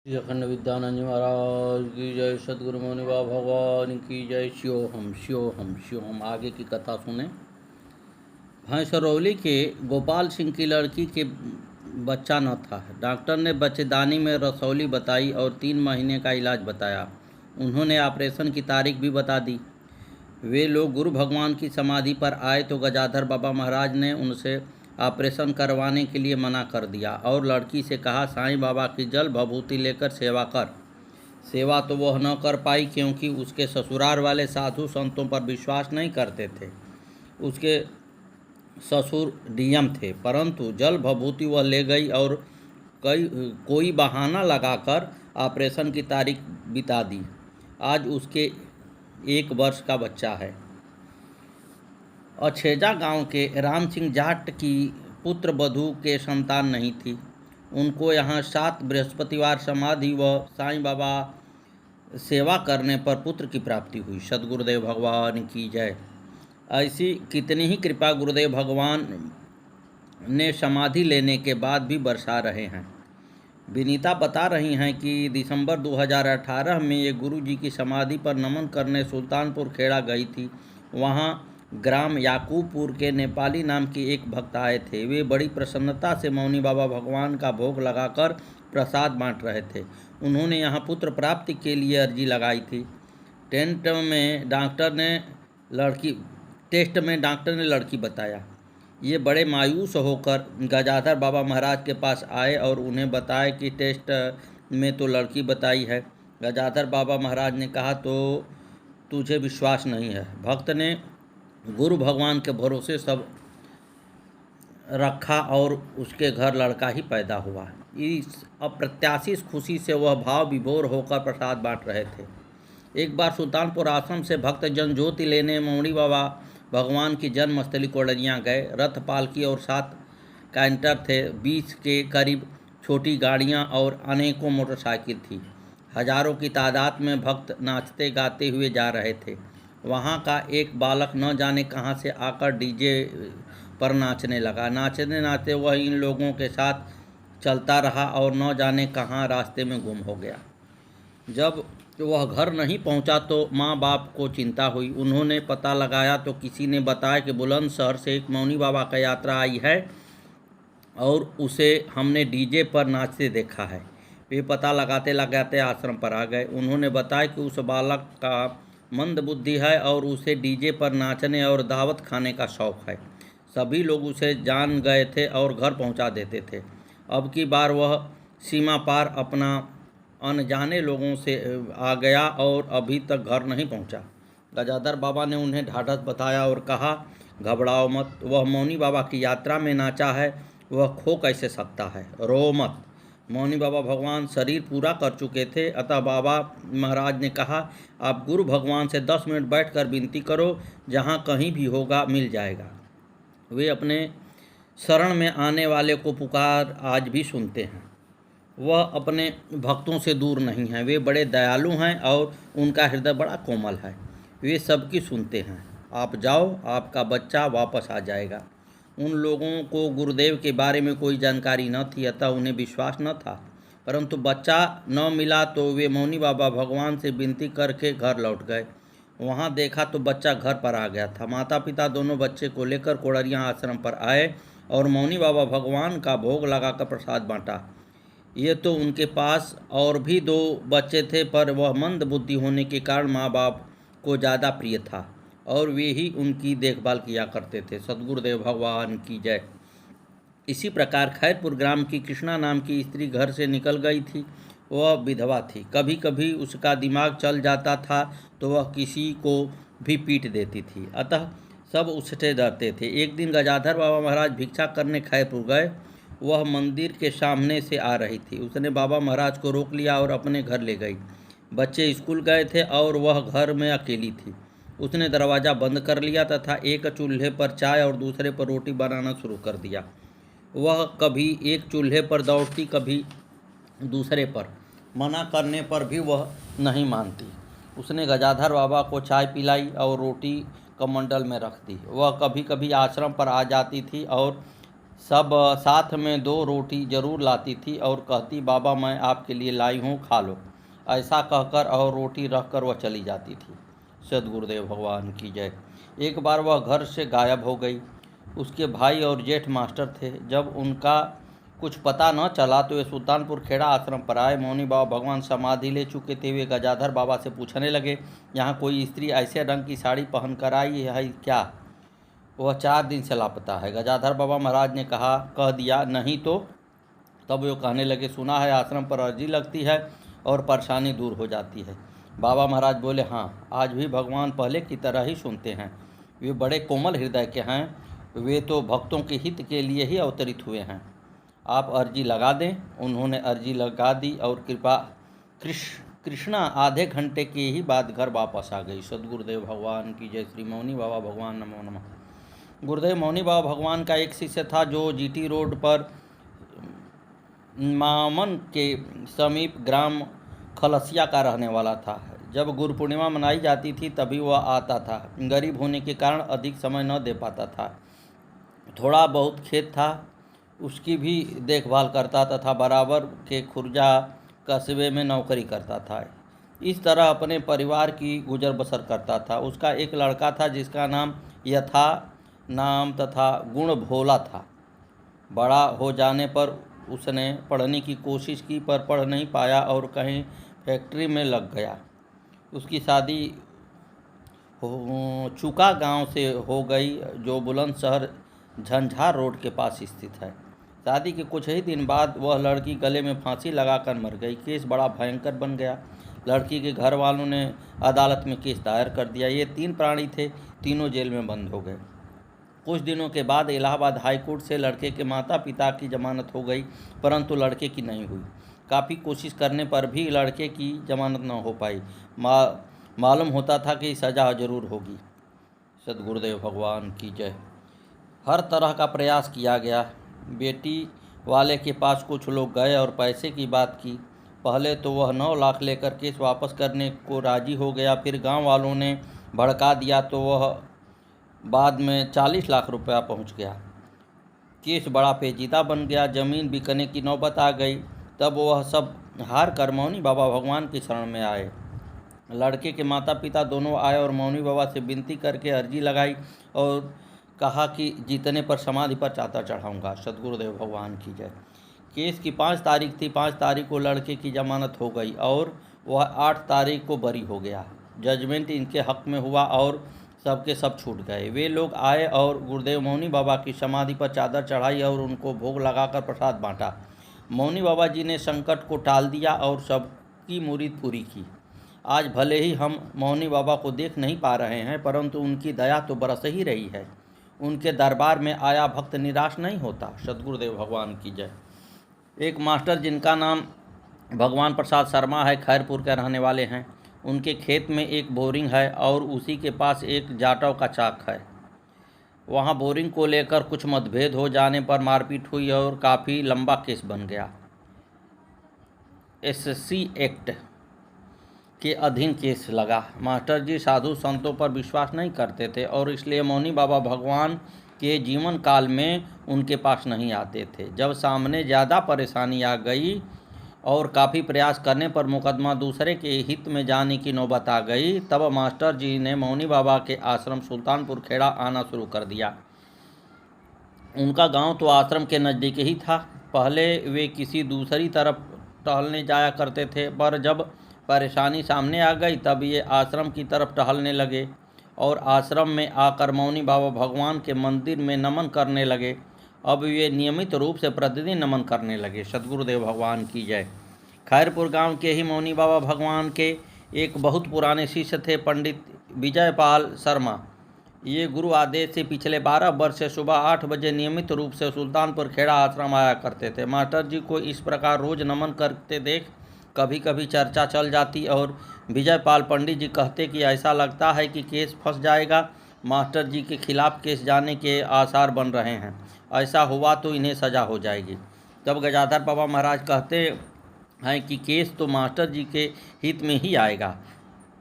श्री अखंड विद्यानंद जी महाराज की जय। सदगुरु मौनी बाबा भगवान की जय। शिवोहम शिवोहम शिवोहम। आगे की कथा सुने। भैंसरौली के गोपाल सिंह की लड़की के बच्चा न था। डॉक्टर ने बच्चेदानी में रसौली बताई और 3 महीने का इलाज बताया। उन्होंने ऑपरेशन की तारीख भी बता दी। वे लोग गुरु भगवान की समाधि पर आए तो गजाधर बाबा महाराज ने उनसे ऑपरेशन करवाने के लिए मना कर दिया और लड़की से कहा, साईं बाबा की जल भभूति लेकर सेवा कर। सेवा तो वह न कर पाई क्योंकि उसके ससुराल वाले साधु संतों पर विश्वास नहीं करते थे। उसके ससुर डीएम थे, परंतु जल भभूति वह ले गई और कोई बहाना लगाकर ऑपरेशन की तारीख बिता दी। आज उसके 1 वर्ष का बच्चा है। अछेजा गांव के राम सिंह जाट की पुत्र वधू के संतान नहीं थी। उनको यहाँ 7 बृहस्पतिवार समाधि व साईं बाबा सेवा करने पर पुत्र की प्राप्ति हुई। सदगुरुदेव भगवान की जय। ऐसी कितनी ही कृपा गुरुदेव भगवान ने समाधि लेने के बाद भी बरसा रहे हैं। विनीता बता रही हैं कि दिसंबर 2018 में ये गुरु जी की समाधि पर नमन करने सुल्तानपुर खेड़ा गई थी। वहाँ ग्राम याकूबपुर के नेपाली नाम के एक भक्त आए थे। वे बड़ी प्रसन्नता से मौनी बाबा भगवान का भोग लगाकर प्रसाद बांट रहे थे। उन्होंने यहाँ पुत्र प्राप्ति के लिए अर्जी लगाई थी। टेस्ट में डॉक्टर ने लड़की बताया। ये बड़े मायूस होकर गजाधर बाबा महाराज के पास आए और उन्हें बताया कि टेस्ट में तो लड़की बताई है। गजाधर बाबा महाराज ने कहा, तो तुझे विश्वास नहीं है। भक्त ने गुरु भगवान के भरोसे सब रखा और उसके घर लड़का ही पैदा हुआ। इस अप्रत्याशित खुशी से वह भाव विभोर होकर प्रसाद बांट रहे थे। एक बार सुल्तानपुर आश्रम से भक्त जन ज्योति लेने मौनी बाबा भगवान की जन्मस्थली कोडरियाँ गए। रथ, पालकी और 7 कैंटर थे। 20 के करीब छोटी गाड़ियाँ और अनेकों मोटरसाइकिल थी। हजारों की तादाद में भक्त नाचते गाते हुए जा रहे थे। वहाँ का एक बालक न जाने कहाँ से आकर डीजे पर नाचने लगा। नाचते नाचते वह इन लोगों के साथ चलता रहा और न जाने कहाँ रास्ते में गुम हो गया। जब वह घर नहीं पहुंचा तो माँ बाप को चिंता हुई। उन्होंने पता लगाया तो किसी ने बताया कि बुलंदशहर से एक मौनी बाबा का यात्रा आई है और उसे हमने डीजे पर नाचते देखा है। वे पता लगाते लगाते आश्रम पर आ गए। उन्होंने बताया कि उस बालक का मंद बुद्धि है और उसे डीजे पर नाचने और दावत खाने का शौक़ है। सभी लोग उसे जान गए थे और घर पहुंचा देते थे। अब की बार वह सीमा पार अपना अनजाने लोगों से आ गया और अभी तक घर नहीं पहुंचा। गजाधर बाबा ने उन्हें ढाढ़स बताया और कहा, घबराओ मत। वह मौनी बाबा की यात्रा में नाचा है, वह खो कैसे सकता है? रो मत। मौनी बाबा भगवान शरीर पूरा कर चुके थे, अतः बाबा महाराज ने कहा, आप गुरु भगवान से 10 मिनट बैठकर विनती करो, जहाँ कहीं भी होगा मिल जाएगा। वे अपने शरण में आने वाले को पुकार आज भी सुनते हैं। वह अपने भक्तों से दूर नहीं हैं। वे बड़े दयालु हैं और उनका हृदय बड़ा कोमल है। वे सबकी सुनते हैं। आप जाओ, आपका बच्चा वापस आ जाएगा। उन लोगों को गुरुदेव के बारे में कोई जानकारी न थी, अतः उन्हें विश्वास न था। परंतु बच्चा न मिला तो वे मौनी बाबा भगवान से विनती करके घर लौट गए। वहाँ देखा तो बच्चा घर पर आ गया था। माता पिता दोनों बच्चे को लेकर कोडरियाँ आश्रम पर आए और मौनी बाबा भगवान का भोग लगाकर प्रसाद बांटा। ये तो उनके पास और भी 2 बच्चे थे, पर वह मंद बुद्धि होने के कारण माँ बाप को ज़्यादा प्रिय था और वे ही उनकी देखभाल किया करते थे। सदगुरुदेव भगवान की जय। इसी प्रकार खैरपुर ग्राम की कृष्णा नाम की स्त्री घर से निकल गई थी। वह विधवा थी। कभी कभी उसका दिमाग चल जाता था तो वह किसी को भी पीट देती थी, अतः सब उससे डरते थे। एक दिन गजाधर बाबा महाराज भिक्षा करने खैरपुर गए। वह मंदिर के सामने से आ रही थी। उसने बाबा महाराज को रोक लिया और अपने घर ले गई। बच्चे स्कूल गए थे और वह घर में अकेली थी। उसने दरवाज़ा बंद कर लिया तथा एक चूल्हे पर चाय और दूसरे पर रोटी बनाना शुरू कर दिया। वह कभी एक चूल्हे पर दौड़ती, कभी दूसरे पर। मना करने पर भी वह नहीं मानती। उसने गजाधर बाबा को चाय पिलाई और रोटी कमंडल में रख दी। वह कभी कभी आश्रम पर आ जाती थी और सब साथ में 2 रोटी जरूर लाती थी और कहती, बाबा मैं आपके लिए लाई हूँ, खा लो। ऐसा कहकर और रोटी रखकर वह चली जाती थी। सद्गुरुदेव भगवान की जय। एक बार वह घर से गायब हो गई। उसके भाई और जेठ मास्टर थे। जब उनका कुछ पता न चला तो वे सुल्तानपुर खेड़ा आश्रम पर आए। मौनी बाबा भगवान समाधि ले चुके थे। वे गजाधर बाबा से पूछने लगे, यहाँ कोई स्त्री ऐसे रंग की साड़ी पहन कर आई है क्या? वह 4 दिन से लापता है। गजाधर बाबा महाराज ने कह दिया नहीं तो। तब वे कहने लगे, सुना है आश्रम पर अर्जी लगती है और परेशानी दूर हो जाती है। बाबा महाराज बोले, हाँ, आज भी भगवान पहले की तरह ही सुनते हैं। वे बड़े कोमल हृदय के हैं। वे तो भक्तों के हित के लिए ही अवतरित हुए हैं। आप अर्जी लगा दें। उन्होंने अर्जी लगा दी और कृष्णा आधे घंटे के ही बाद घर वापस आ गई। सद्गुरुदेव भगवान की जय। श्री मौनी बाबा भगवान नमो नमः। गुरुदेव मौनी बाबा भगवान का एक शिष्य था जो जीटी रोड पर मामन के समीप ग्राम खलसिया का रहने वाला था। जब गुरु पूर्णिमा मनाई जाती थी तभी वह आता था। गरीब होने के कारण अधिक समय न दे पाता था। थोड़ा बहुत खेत था, उसकी भी देखभाल करता तथा बराबर के खुर्जा कस्बे में नौकरी करता था। इस तरह अपने परिवार की गुजर बसर करता था। उसका एक लड़का था जिसका नाम यथा नाम तथा गुण भोला था। बड़ा हो जाने पर उसने पढ़ने की कोशिश की पर पढ़ नहीं पाया और कहीं फैक्ट्री में लग गया। उसकी शादी चुका गांव से हो गई जो बुलंदशहर झंझार रोड के पास स्थित है। शादी के कुछ ही दिन बाद वह लड़की गले में फांसी लगाकर मर गई। केस बड़ा भयंकर बन गया। लड़की के घर वालों ने अदालत में केस दायर कर दिया। ये 3 प्राणी थे, तीनों जेल में बंद हो गए। कुछ दिनों के बाद इलाहाबाद हाई कोर्ट से लड़के के माता पिता की जमानत हो गई, परंतु लड़के की नहीं हुई। काफ़ी कोशिश करने पर भी लड़के की जमानत न हो पाई। मालूम होता था कि सज़ा जरूर होगी। सद्गुरुदेव भगवान की जय। हर तरह का प्रयास किया गया। बेटी वाले के पास कुछ लोग गए और पैसे की बात की। पहले तो वह 9 लाख लेकर केस वापस करने को राजी हो गया। फिर गांव वालों ने भड़का दिया तो वह बाद में 40 लाख रुपया पहुंच गया। केस बड़ा पेचीदा बन गया। ज़मीन बिकने की नौबत आ गई। तब वह सब हार कर मौनी बाबा भगवान की शरण में आए। लड़के के माता पिता दोनों आए और मौनी बाबा से विनती करके अर्जी लगाई और कहा कि जीतने पर समाधि पर चादर चढ़ाऊंगा। सद्गुरुदेव भगवान की जय। केस की 5 तारीख थी। 5 तारीख को लड़के की जमानत हो गई और वह 8 तारीख को बरी हो गया। जजमेंट इनके हक में हुआ और सबके सब छूट गए। वे लोग आए और गुरुदेव मौनी बाबा की समाधि पर चादर चढ़ाई और उनको भोग लगाकर प्रसाद बांटा। मौनी बाबा जी ने संकट को टाल दिया और सबकी मुरीद पूरी की। आज भले ही हम मौनी बाबा को देख नहीं पा रहे हैं, परंतु उनकी दया तो बरस ही रही है। उनके दरबार में आया भक्त निराश नहीं होता। सद्गुरुदेव भगवान की जय। एक मास्टर जिनका नाम भगवान प्रसाद शर्मा है, खैरपुर के रहने वाले हैं। उनके खेत में एक बोरिंग है और उसी के पास एक जाटव का चाक है। वहाँ बोरिंग को लेकर कुछ मतभेद हो जाने पर मारपीट हुई और काफ़ी लंबा केस बन गया। SC एक्ट के अधीन केस लगा। मास्टर जी साधु संतों पर विश्वास नहीं करते थे और इसलिए मौनी बाबा भगवान के जीवन काल में उनके पास नहीं आते थे। जब सामने ज़्यादा परेशानी आ गई और काफ़ी प्रयास करने पर मुकदमा दूसरे के हित में जाने की नौबत आ गई, तब मास्टर जी ने मौनी बाबा के आश्रम सुल्तानपुर खेड़ा आना शुरू कर दिया। उनका गांव तो आश्रम के नज़दीक ही था। पहले वे किसी दूसरी तरफ टहलने जाया करते थे, पर जब परेशानी सामने आ गई तब ये आश्रम की तरफ टहलने लगे और आश्रम में आकर मौनी बाबा भगवान के मंदिर में नमन करने लगे। अब वे नियमित रूप से प्रतिदिन नमन करने लगे। सद्गुरुदेव भगवान की जय। खैरपुर गांव के ही मौनी बाबा भगवान के एक बहुत पुराने शिष्य थे, पंडित विजयपाल शर्मा। ये गुरु आदेश से पिछले 12 वर्ष से सुबह 8 बजे नियमित रूप से सुल्तानपुर खेड़ा आश्रम आया करते थे। मास्टर जी को इस प्रकार रोज नमन करते देख कभी कभी चर्चा चल जाती और विजयपाल पंडित जी कहते कि ऐसा लगता है कि केस फंस जाएगा। मास्टर जी के खिलाफ केस जाने के आसार बन रहे हैं। ऐसा हुआ तो इन्हें सज़ा हो जाएगी। तब गजाधर बाबा महाराज कहते हैं कि केस तो मास्टर जी के हित में ही आएगा।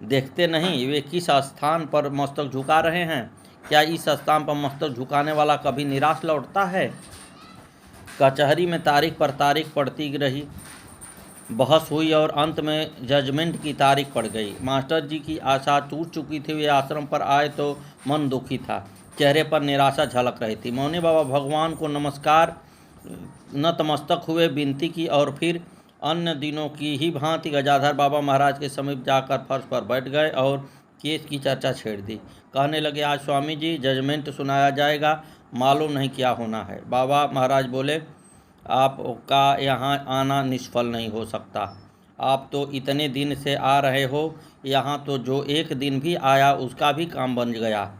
देखते नहीं वे किस स्थान पर मस्तक झुका रहे हैं। क्या इस स्थान पर मस्तक झुकाने वाला कभी निराश लौटता है? कचहरी में तारीख पर तारीख पड़ती रही, बहस हुई और अंत में जजमेंट की तारीख पड़ गई। मास्टर जी की आशा टूट चुकी थी। वे आश्रम पर आए तो मन दुखी था, चेहरे पर निराशा झलक रही थी। मौनी बाबा भगवान को नमस्कार नतमस्तक हुए, विनती की और फिर अन्य दिनों की ही भांति गजाधर बाबा महाराज के समीप जाकर फर्श पर बैठ गए और केस की चर्चा छेड़ दी। कहने लगे, आज स्वामी जी जजमेंट सुनाया जाएगा, मालूम नहीं क्या होना है। बाबा महाराज बोले, आपका यहाँ आना निष्फल नहीं हो सकता। आप तो इतने दिन से आ रहे हो यहाँ, तो जो एक दिन भी आया उसका भी काम बन गया।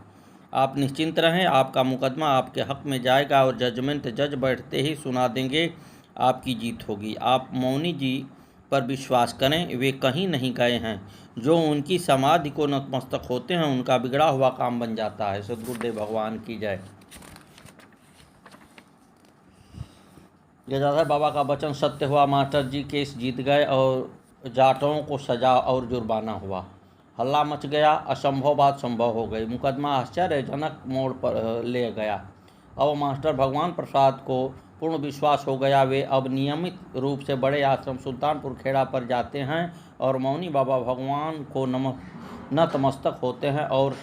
आप निश्चिंत रहें, आपका मुकदमा आपके हक में जाएगा और जजमेंट जज बैठते ही सुना देंगे, आपकी जीत होगी। आप मौनी जी पर विश्वास करें, वे कहीं नहीं गए हैं। जो उनकी समाधि को नतमस्तक होते हैं उनका बिगड़ा हुआ काम बन जाता है। सद्गुरुदेव भगवान की जय। गजाधर बाबा का वचन सत्य हुआ। मास्टर जी केस जीत गए और जाटों को सजा और जुर्माना हुआ। हल्ला मच गया, असंभव बात संभव हो गई। मुकदमा आश्चर्यजनक मोड़ पर ले गया। अब मास्टर भगवान प्रसाद को पूर्ण विश्वास हो गया। वे अब नियमित रूप से बड़े आश्रम सुल्तानपुर खेड़ा पर जाते हैं और मौनी बाबा भगवान को नतमस्तक होते हैं। और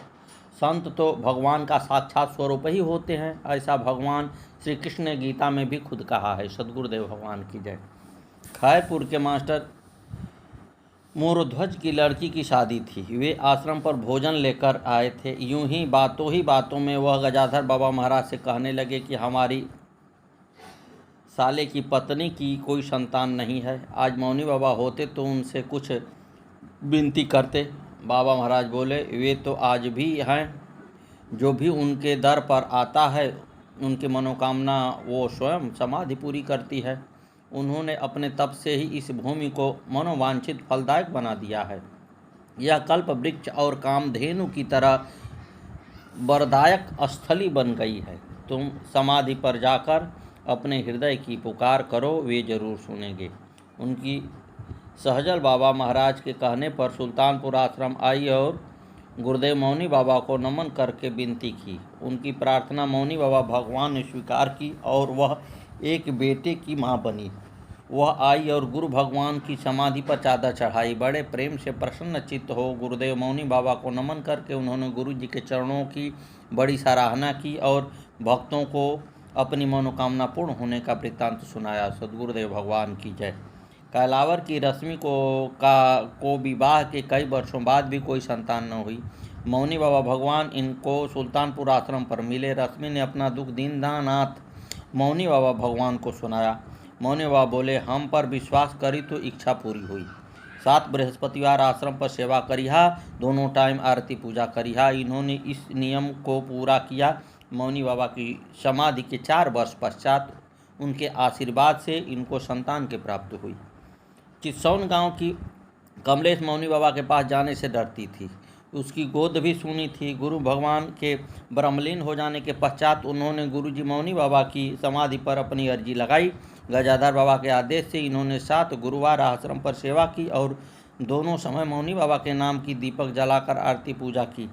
संत तो भगवान का साक्षात स्वरूप ही होते हैं, ऐसा भगवान श्री कृष्ण ने गीता में भी खुद कहा है। सद्गुरुदेव भगवान की जय। खैरपुर के मास्टर मोरध्वज की लड़की की शादी थी। वे आश्रम पर भोजन लेकर आए थे। यूं ही बातों में वह गजाधर बाबा महाराज से कहने लगे कि हमारी साले की पत्नी की कोई संतान नहीं है। आज मौनी बाबा होते तो उनसे कुछ विनती करते। बाबा महाराज बोले, वे तो आज भी हैं। जो भी उनके दर पर आता है उनकी मनोकामना वो स्वयं समाधि पूरी करती है। उन्होंने अपने तप से ही इस भूमि को मनोवांछित फलदायक बना दिया है। यह कल्प वृक्ष और कामधेनु की तरह वरदायक स्थली बन गई है। तुम समाधि पर जाकर अपने हृदय की पुकार करो, वे जरूर सुनेंगे। उनकी सहजल बाबा महाराज के कहने पर सुल्तानपुर आश्रम आई और गुरुदेव मौनी बाबा को नमन करके विनती की। उनकी प्रार्थना मौनी बाबा भगवान ने स्वीकार की और वह एक बेटे की मां बनी। वह आई और गुरु भगवान की समाधि पर चादर चढ़ाई। बड़े प्रेम से प्रसन्न चित्त हो गुरुदेव मौनी बाबा को नमन करके उन्होंने गुरु जी के चरणों की बड़ी सराहना की और भक्तों को अपनी मनोकामना पूर्ण होने का वृत्तांत सुनाया। सद्गुरुदेव भगवान की जय। कैलावर की रश्मि को विवाह के कई वर्षों बाद भी कोई संतान न हुई। मौनी बाबा भगवान इनको सुल्तानपुर आश्रम पर मिले। रश्मि ने अपना दुख दीननाथ मौनी बाबा भगवान को सुनाया। मौनी बाबा बोले, हम पर विश्वास करी तो इच्छा पूरी हुई। 7 बृहस्पतिवार आश्रम पर सेवा करिहा, दोनों टाइम आरती पूजा करिहा। इन्होंने इस नियम को पूरा किया। मौनी बाबा की समाधि के 4 वर्ष पश्चात उनके आशीर्वाद से इनको संतान की प्राप्ति हुई। चित्सौन गांव की कमलेश मौनी बाबा के पास जाने से डरती थी। उसकी गोद भी सूनी थी। गुरु भगवान के ब्रह्मलीन हो जाने के पश्चात उन्होंने गुरुजी मौनी बाबा की समाधि पर अपनी अर्जी लगाई। गजाधर बाबा के आदेश से इन्होंने 7 गुरुवार आश्रम पर सेवा की और दोनों समय मौनी बाबा के नाम की दीपक जलाकर आरती पूजा की।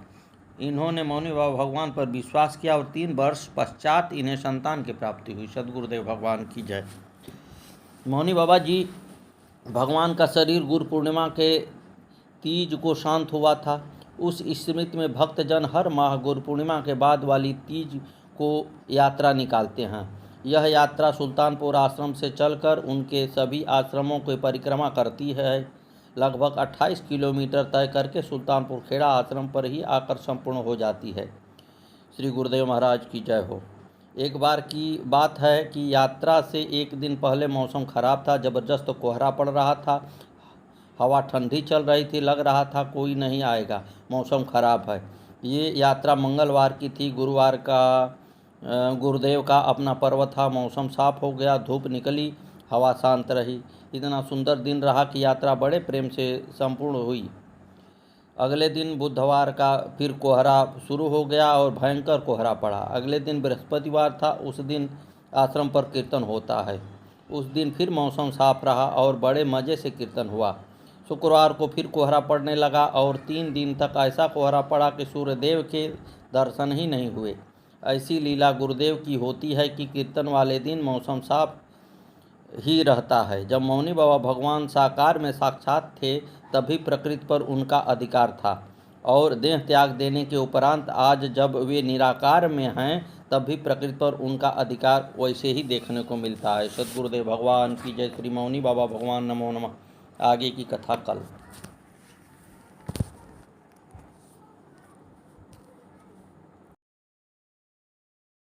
इन्होंने मौनी बाबा भगवान पर विश्वास किया और 3 वर्ष पश्चात इन्हें संतान की प्राप्ति हुई। सद्गुरुदेव भगवान की जय। मौनी बाबा जी भगवान का शरीर गुरु पूर्णिमा के तीज को शांत हुआ था। उस स्मृति में भक्तजन हर माह गुरु पूर्णिमा के बाद वाली तीज को यात्रा निकालते हैं। यह यात्रा सुल्तानपुर आश्रम से चलकर उनके सभी आश्रमों की परिक्रमा करती है। लगभग 28 किलोमीटर तय करके सुल्तानपुर खेड़ा आश्रम पर ही आकर संपूर्ण हो जाती है। श्री गुरुदेव महाराज की जय हो। एक बार की बात है कि यात्रा से एक दिन पहले मौसम खराब था। ज़बरदस्त कोहरा पड़ रहा था। हवा ठंडी चल रही थी। लग रहा था कोई नहीं आएगा, मौसम खराब है। ये यात्रा मंगलवार की थी। गुरुवार का गुरुदेव का अपना पर्व था। मौसम साफ हो गया, धूप निकली, हवा शांत रही। इतना सुंदर दिन रहा कि यात्रा बड़े प्रेम से संपूर्ण हुई। अगले दिन बुधवार का फिर कोहरा शुरू हो गया और भयंकर कोहरा पड़ा। अगले दिन बृहस्पतिवार था। उस दिन आश्रम पर कीर्तन होता है। उस दिन फिर मौसम साफ रहा और बड़े मज़े से कीर्तन हुआ। शुक्रवार को फिर कोहरा पड़ने लगा और 3 दिन तक ऐसा कोहरा पड़ा कि सूर्यदेव के दर्शन ही नहीं हुए। ऐसी लीला गुरुदेव की होती है कि कीर्तन वाले दिन मौसम साफ ही रहता है। जब मौनी बाबा भगवान साकार में साक्षात थे तभी प्रकृति पर उनका अधिकार था, और देह त्याग देने के उपरांत आज जब वे निराकार में हैं तब भी प्रकृति पर उनका अधिकार वैसे ही देखने को मिलता है। सद्गुरुदेव भगवान की जय। श्री मौनी बाबा भगवान नमो नमः। आगे की कथा कल।